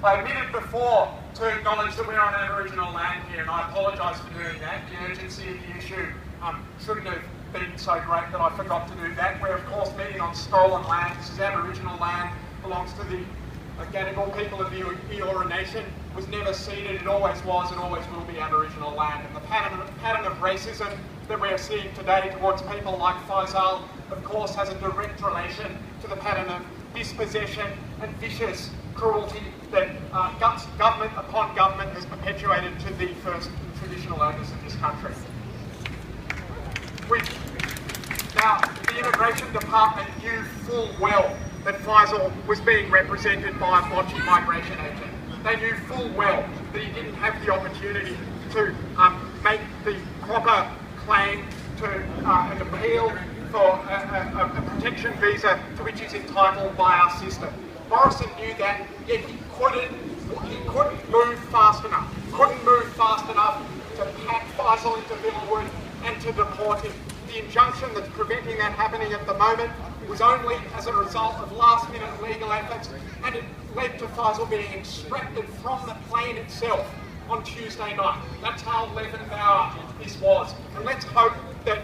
I admitted before to acknowledge that we're on Aboriginal land here, and I apologise for doing that. The urgency of the issue shouldn't have been so great that I forgot to do that. We're of course meeting on stolen land. This is Aboriginal land, belongs to the Gadigal people of the Eora Nation, was never ceded, it always was and always will be Aboriginal land. And the pattern of racism that we're seeing today towards people like Faisal, of course, has a direct relation to the pattern of dispossession and vicious cruelty that government upon government has perpetuated to the first traditional owners of this country. Now, the Immigration Department knew full well that Faisal was being represented by a blotchy migration agent. They knew full well that he didn't have the opportunity to make the proper claim to an appeal for a protection visa to which he's entitled by our system. Morrison knew that, yet he couldn't move fast enough. Couldn't move fast enough to pack Faisal into Villawood and to deport him. The injunction that's preventing that happening at the moment was only as a result of last-minute legal efforts, and it led to Faisal being extracted from the plane itself on Tuesday night. That's how 11-hour this was. And let's hope that,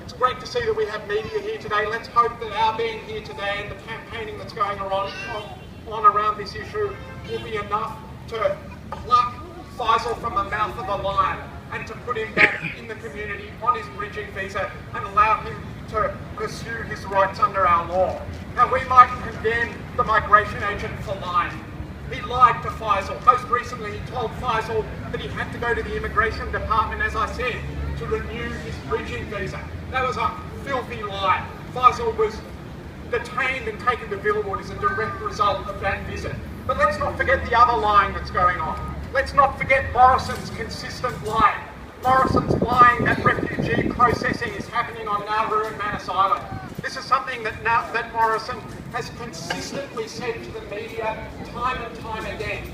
it's great to see that we have media here today. Let's hope that our being here today and the campaigning that's going on around this issue will be enough to pluck Faisal from the mouth of the lion and to put him back in the community on his bridging visa and allow him to pursue his rights under our law. Now, we might condemn the migration agent for lying. He lied to Faisal. Most recently, he told Faisal that he had to go to the Immigration Department, as I said, to renew his bridging visa. That was a filthy lie. Faisal was detained and taken to Villawood as a direct result of that visit. But let's not forget the other lying that's going on. Let's not forget Morrison's consistent lying. Morrison's lying that refugee processing is happening on Nauru and Manus Island. This is something that Morrison has consistently said to the media time and time again.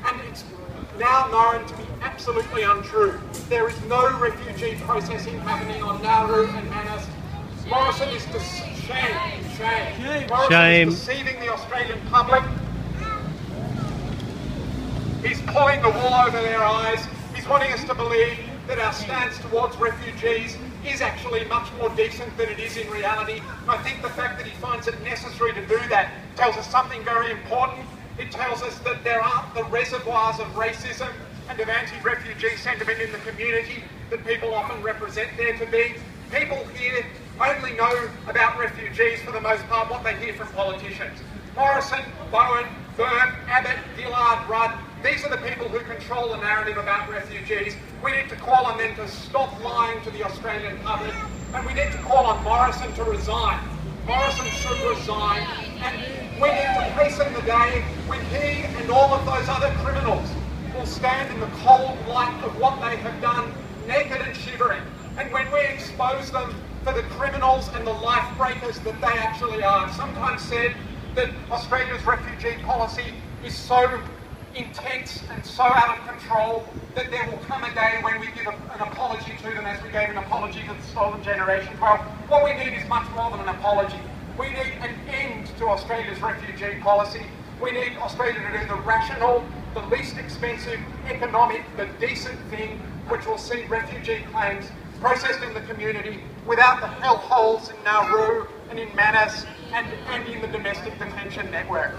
And it's now known to be absolutely untrue. There is no refugee processing happening on Nauru and Manus. Morrison is Morrison is deceiving the Australian public. He's pulling the wool over their eyes. He's wanting us to believe that our stance towards refugees is actually much more decent than it is in reality. And I think the fact that he finds it necessary to do that tells us something very important. It tells us that there aren't the reservoirs of racism and of anti-refugee sentiment in the community that people often represent there to be. People here only know about refugees, for the most part, what they hear from politicians. Morrison, Bowen, Byrne, Abbott, Gillard, Rudd, these are the people who control the narrative about refugees. We need to call on them to stop lying to the Australian public, and we need to call on Morrison to resign. Morrison should resign, and we need to hasten the day when he and all of those other criminals will stand in the cold light of what they have done, naked and shivering. And when we expose them for the criminals and the life breakers that they actually are. I've sometimes said that Australia's refugee policy is so intense and so out of control that there will come a day when we give an apology to them as we gave an apology to the stolen generation. Well, what we need is much more than an apology. We need an end to Australia's refugee policy. We need Australia to do the rational, the least expensive, economic, the decent thing, which will see refugee claims processed in the community without the hellholes in Nauru and in Manus and in the domestic detention network.